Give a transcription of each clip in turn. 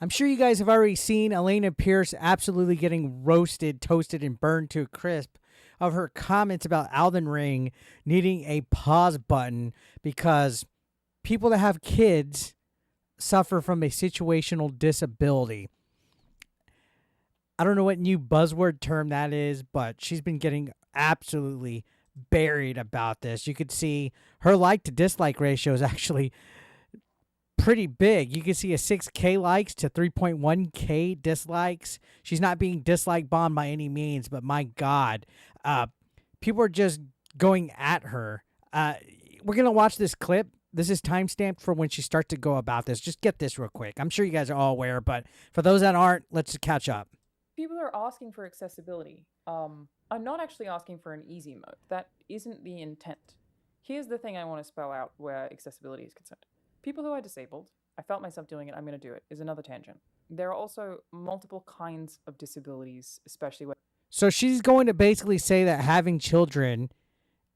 I'm sure you guys have already seen Alanah Pearce absolutely getting roasted, toasted, and burned to a crisp of her comments about Elden Ring needing a pause button because people that have kids suffer from a situational disability. I don't know what new buzzword term that is, but she's been getting absolutely buried about this. You could see her like to dislike ratio is actually pretty big. You can see a 6K likes to 3.1K dislikes. She's not being dislike bombed by any means, but my God, people are just going at her. We're going to watch this clip. This is timestamped for when she starts to go about this. Just get this real quick. I'm sure you guys are all aware, but for those that aren't, let's catch up. People are asking for accessibility. I'm not actually asking for an easy mode. That isn't the intent. Here's the thing I want to spell out where accessibility is concerned. People who are disabled, I felt myself doing it, I'm going to do it, is another tangent. There are also multiple kinds of disabilities, especially when... So she's going to basically say that having children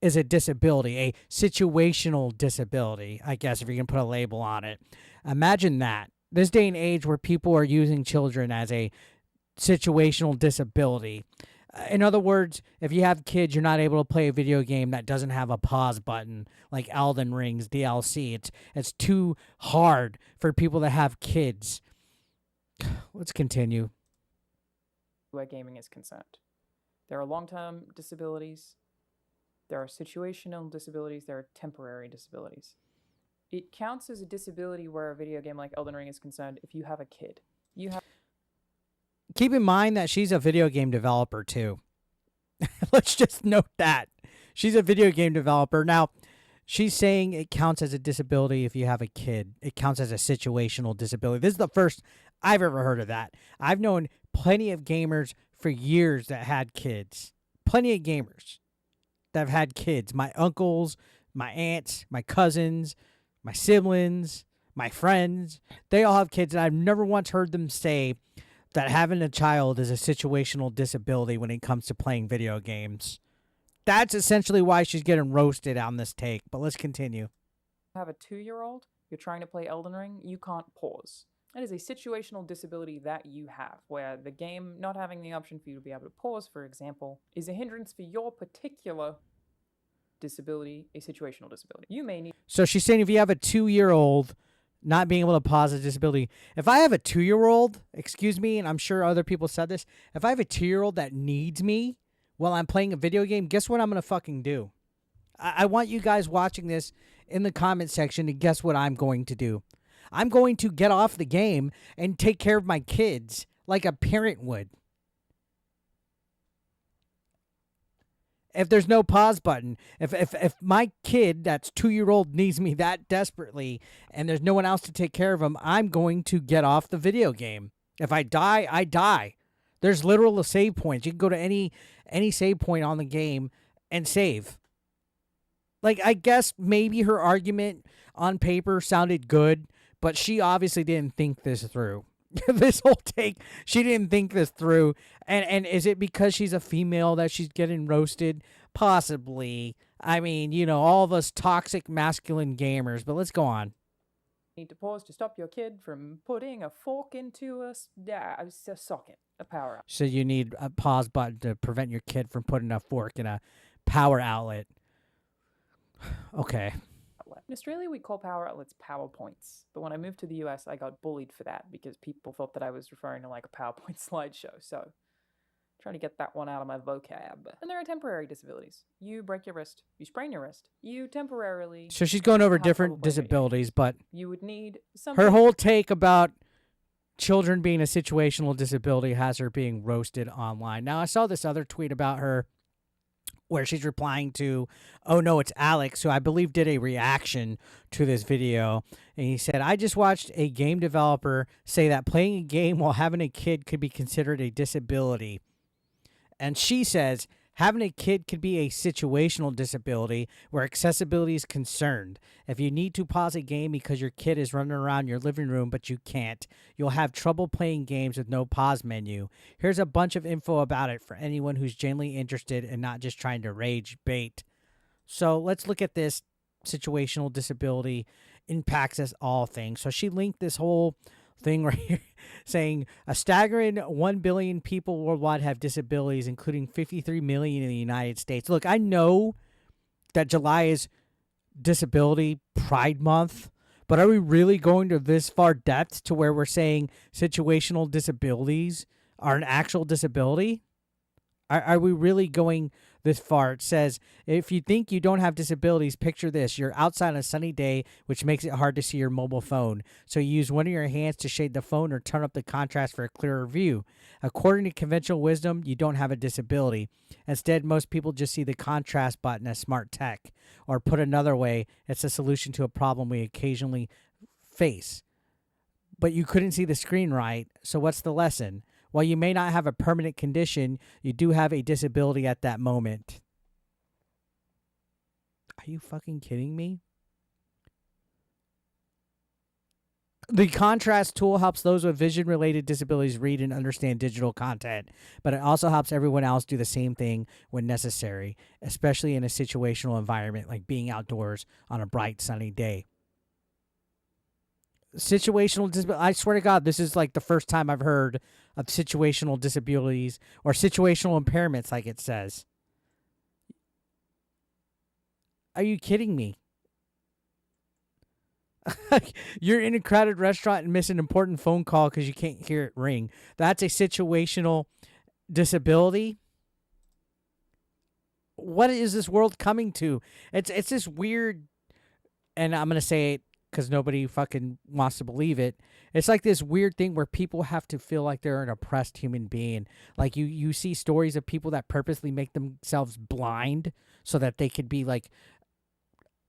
is a disability, a situational disability, I guess, if you can put a label on it. Imagine that. This day and age where people are using children as a situational disability. In other words, if you have kids, you're not able to play a video game that doesn't have a pause button like Elden Ring's DLC. It's too hard for people that have kids. Let's continue. Where gaming is concerned. There are long-term disabilities. There are situational disabilities. There are temporary disabilities. It counts as a disability where a video game like Elden Ring is concerned if you have a kid. Keep in mind that she's a video game developer too. Let's just note that. She's a video game developer. Now, she's saying it counts as a disability if you have a kid. It counts as a situational disability. This is the first I've ever heard of that. I've known plenty of gamers for years that had kids. Plenty of gamers that have had kids. My uncles, my aunts, my cousins, my siblings, my friends. They all have kids, and I've never once heard them say that having a child is a situational disability when it comes to playing video games. That's essentially why she's getting roasted on this take, but let's continue. Have a 2-year-old, you're trying to play Elden Ring, you can't pause. That is a situational disability that you have, where the game not having the option for you to be able to pause, for example, is a hindrance for your particular disability, a situational disability. You may need... So she's saying if you have a 2-year-old not being able to pause a disability. If I have a 2-year-old, excuse me, and I'm sure other people said this, if I have a 2-year-old that needs me while I'm playing a video game, guess what I'm going to fucking do? I want you guys watching this in the comment section to guess what I'm going to do. I'm going to get off the game and take care of my kids like a parent would. If there's no pause button, if my kid that's 2-year-old needs me that desperately and there's no one else to take care of him, I'm going to get off the video game. If I die, I die. There's literal save points. You can go to any save point on the game and save. Like, I guess maybe her argument on paper sounded good, but she obviously didn't think this through. This whole take, she didn't think this through. And is it because she's a female that she's getting roasted? Possibly. I mean, you know, all of us toxic masculine gamers, but let's go on. Need to pause to stop your kid from putting a fork into a socket, a power outlet. So you need a pause button to prevent your kid from putting a fork in a power outlet. Okay. In Australia, we call power outlets PowerPoints. But when I moved to the US, I got bullied for that because people thought that I was referring to like a PowerPoint slideshow. So trying to get that one out of my vocab. And there are temporary disabilities. You break your wrist, you sprain your wrist, you temporarily... So she's going over different disabilities, but you would need something... Her whole take about children being a situational disability has her being roasted online. Now, I saw this other tweet about her where she's replying to, oh no, it's Alex, who I believe did a reaction to this video. And he said, I just watched a game developer say that playing a game while having a kid could be considered a disability. And she says, having a kid could be a situational disability where accessibility is concerned. If you need to pause a game because your kid is running around your living room but you can't, you'll have trouble playing games with no pause menu. Here's a bunch of info about it for anyone who's genuinely interested and not just trying to rage bait. So let's look at this. Situational disability impacts us all things. So she linked this whole thing right here. saying a staggering 1 billion people worldwide have disabilities, including 53 million in the United States. Look, I know that July is Disability Pride Month, but are we really going to this far depth to where we're saying situational disabilities are an actual disability? Are we really going this far? It says, if you think you don't have disabilities, picture this. You're outside on a sunny day, which makes it hard to see your mobile phone. So you use one of your hands to shade the phone or turn up the contrast for a clearer view. According to conventional wisdom, you don't have a disability. Instead, most people just see the contrast button as smart tech. Or put another way, it's a solution to a problem we occasionally face. But you couldn't see the screen right, so what's the lesson? While you may not have a permanent condition, you do have a disability at that moment. Are you fucking kidding me? The contrast tool helps those with vision-related disabilities read and understand digital content, but it also helps everyone else do the same thing when necessary, especially in a situational environment like being outdoors on a bright, sunny day. Situational disability. I swear to God, this is like the first time I've heard of situational disabilities or situational impairments, like it says. Are you kidding me? You're in a crowded restaurant and miss an important phone call because you can't hear it ring. That's a situational disability. What is this world coming to? It's this weird, and I'm gonna say it because nobody fucking wants to believe it. It's like this weird thing where people have to feel like they're an oppressed human being. Like you see stories of people that purposely make themselves blind so that they could be like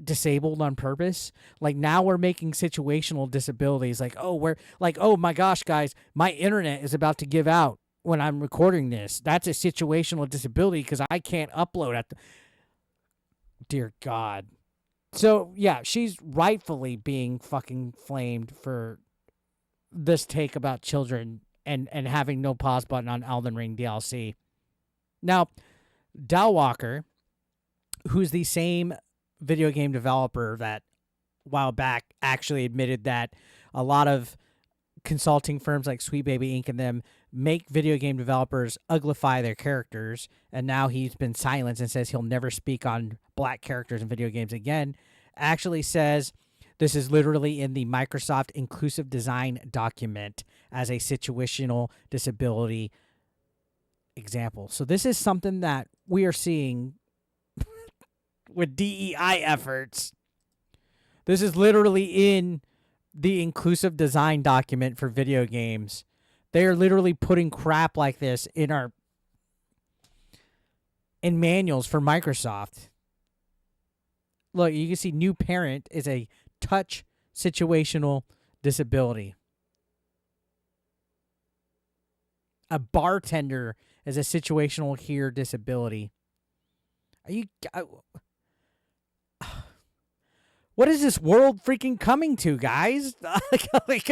disabled on purpose. Like now we're making situational disabilities like, oh, we're like, oh my gosh, guys, my internet is about to give out when I'm recording this. That's a situational disability because I can't upload at the... Dear God. So, yeah, she's rightfully being fucking flamed for this take about children and having no pause button on Elden Ring DLC. Now, Dow Walker, who's the same video game developer that a while back actually admitted that a lot of consulting firms like Sweet Baby Inc. and them make video game developers uglify their characters, and now he's been silenced and says he'll never speak on black characters in video games again, actually says this is literally in the Microsoft inclusive design document as a situational disability example. So this is something that we are seeing with DEI efforts. This is literally in the inclusive design document for video games. They are literally putting crap like this in manuals for Microsoft. Look, you can see new parent is a touch situational disability. A bartender is a situational hear disability. Are you... What is this world freaking coming to, guys? Like,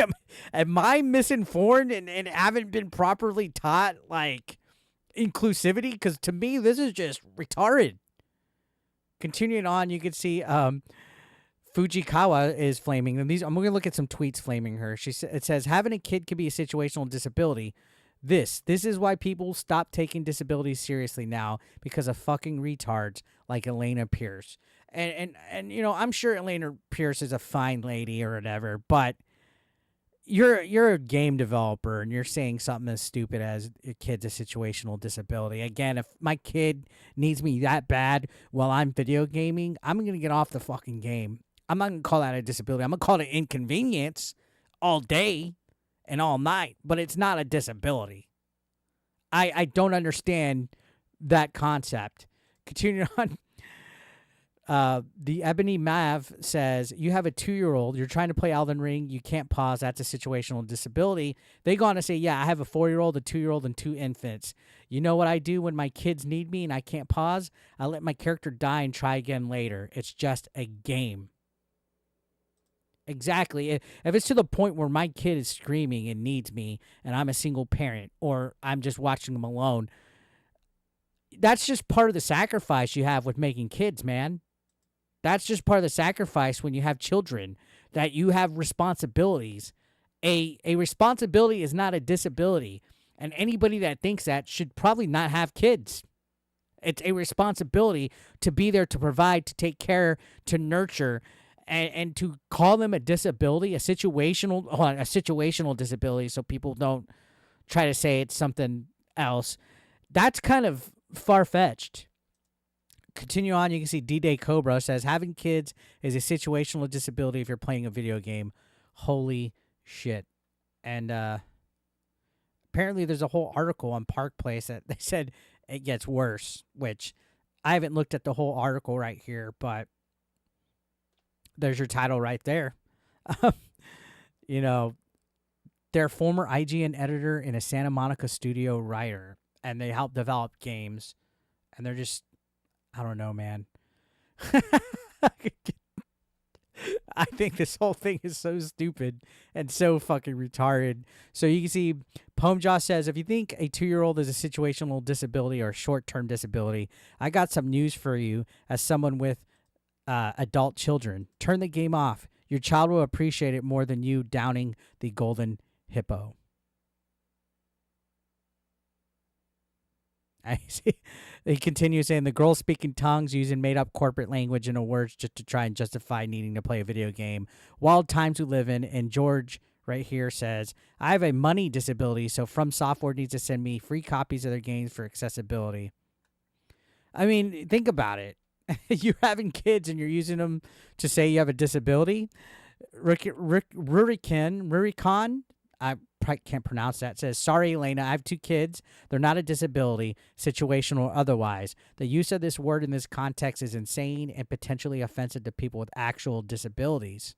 am I misinformed and haven't been properly taught, like, inclusivity? Because to me, this is just retarded. Continuing on, you can see Fuji Kawa is flaming them. I'm going to look at some tweets flaming her. It says, having a kid can be a situational disability. This is why people stop taking disabilities seriously now, because of fucking retards like Alanah Pearce. And you know, I'm sure Alanah Pearce is a fine lady or whatever, but you're a game developer and you're saying something as stupid as a kid's a situational disability. Again, if my kid needs me that bad while I'm video gaming, I'm going to get off the fucking game. I'm not going to call that a disability. I'm going to call it inconvenience all day and all night, but it's not a disability. I don't understand that concept. Continuing on. The Ebony Maw says, you have a 2-year-old, you're trying to play Elden Ring, you can't pause, that's a situational disability. They go on to say, yeah, I have a 4-year-old, a 2-year-old, and 2 infants. You know what I do when my kids need me and I can't pause? I let my character die and try again later. It's just a game. Exactly. If it's to the point where my kid is screaming and needs me and I'm a single parent or I'm just watching them alone, that's just part of the sacrifice you have with making kids, man. That's just part of the sacrifice when you have children, that you have responsibilities A responsibility is not a disability. And anybody that thinks that should probably not have kids. It's a responsibility to be there, to provide, to take care, to nurture, and to call them a disability, a situational disability, so people don't try to say it's something else. That's kind of far-fetched. Continue on, you can see Dday Cobra says, having kids is a situational disability if you're playing a video game. Holy shit. And apparently there's a whole article on Park Place that they said it gets worse, which I haven't looked at the whole article right here, but there's your title right there. You know, their former IGN editor and a Santa Monica studio writer, and they help develop games, and they're just, I don't know, man. I think this whole thing is so stupid and so fucking retarded. So you can see Poemjaw says, if you think a 2-year-old is a situational disability or a short-term disability, I got some news for you as someone with adult children. Turn the game off. Your child will appreciate it more than you downing the golden hippo. I see. He continues saying the girls speaking tongues using made-up corporate language and words just to try and justify needing to play a video game. Wild times we live in. And George right here says, I have a money disability, so From Software needs to send me free copies of their games for accessibility. I mean, think about it. You're having kids and you're using them to say you have a disability. Rurikon, I probably can't pronounce that, says, sorry, Alanah, I have 2 kids. They're not a disability, situational or otherwise. The use of this word in this context is insane and potentially offensive to people with actual disabilities.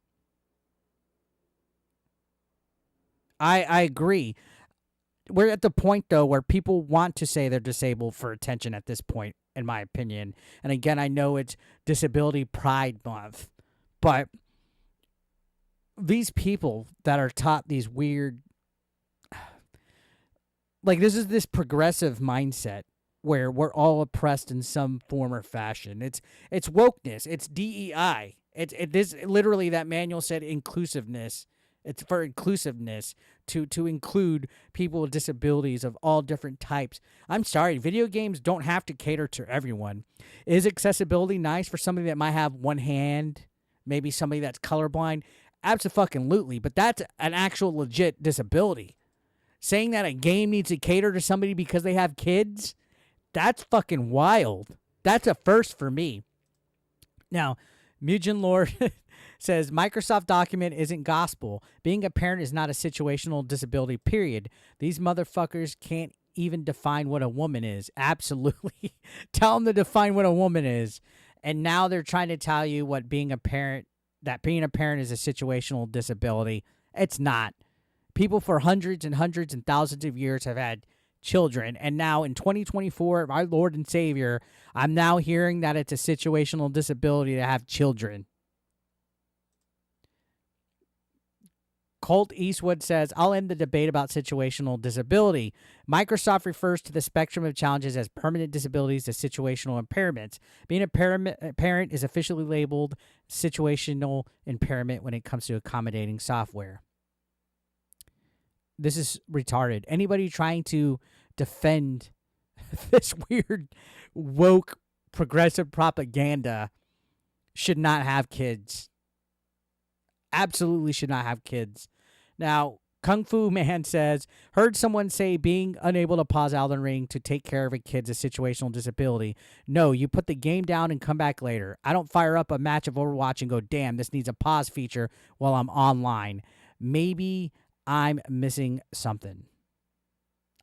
I agree. We're at the point, though, where people want to say they're disabled for attention at this point, in my opinion. And again, I know it's Disability Pride Month, but these people that are taught these weird, like, this is this progressive mindset where we're all oppressed in some form or fashion. It's wokeness. It's DEI. This literally, that manual said inclusiveness. It's for inclusiveness to include people with disabilities of all different types. I'm sorry, video games don't have to cater to everyone. Is accessibility nice for somebody that might have one hand, maybe somebody that's colorblind? Absolutely, but that's an actual legit disability. Saying that a game needs to cater to somebody because they have kids, that's fucking wild. That's a first for me. Now, Mugen Lord says, Microsoft document isn't gospel. Being a parent is not a situational disability, period. These motherfuckers can't even define what a woman is. Absolutely. Tell them to define what a woman is. And now they're trying to tell you what being a parent, that being a parent is a situational disability. It's not. People for hundreds and hundreds and thousands of years have had children. And now in 2024, my Lord and Savior, I'm now hearing that it's a situational disability to have children. Colt Eastwood says, I'll end the debate about situational disability. Microsoft refers to the spectrum of challenges as permanent disabilities as situational impairments. Being a parent is officially labeled situational impairment when it comes to accommodating software. This is retarded. Anybody trying to defend this weird, woke, progressive propaganda should not have kids. Absolutely should not have kids. Now, Kung Fu Man says, heard someone say being unable to pause Elden Ring to take care of a kid's a situational disability. No, you put the game down and come back later. I don't fire up a match of Overwatch and go, damn, this needs a pause feature while I'm online. Maybe I'm missing something.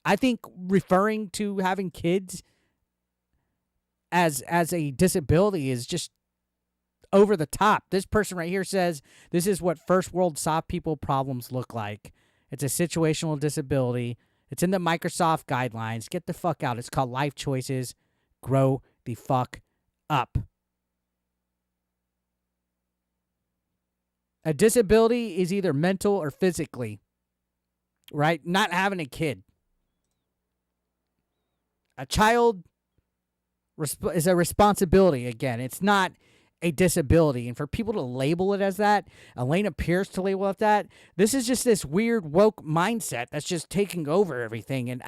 I think referring to having kids as a disability is just over the top. This person right here says this is what first world soft people problems look like. It's a situational disability. It's in the Microsoft guidelines. Get the fuck out. It's called life choices. Grow the fuck up. A disability is either mental or physically, right? Not having a kid. A child is a responsibility. Again, it's not a disability, and for people to label it as that, Alanah Pearce to label it that, this is just this weird woke mindset that's just taking over everything. And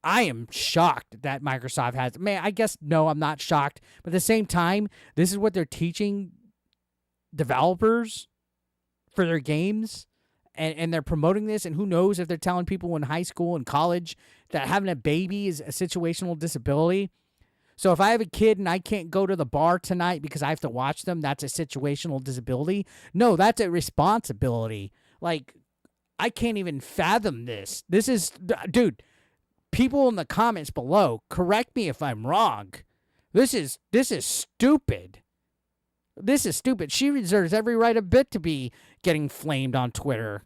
I am shocked that Microsoft has. Man, I guess no, I'm not shocked, but at the same time, this is what they're teaching developers for their games, and they're promoting this. And who knows if they're telling people in high school and college that having a baby is a situational disability. So if I have a kid and I can't go to the bar tonight because I have to watch them, that's a situational disability. No, that's a responsibility. Like, I can't even fathom this. This is, dude, people in the comments below, correct me if I'm wrong. This is stupid. This is stupid. She deserves every right a bit to be getting flamed on Twitter.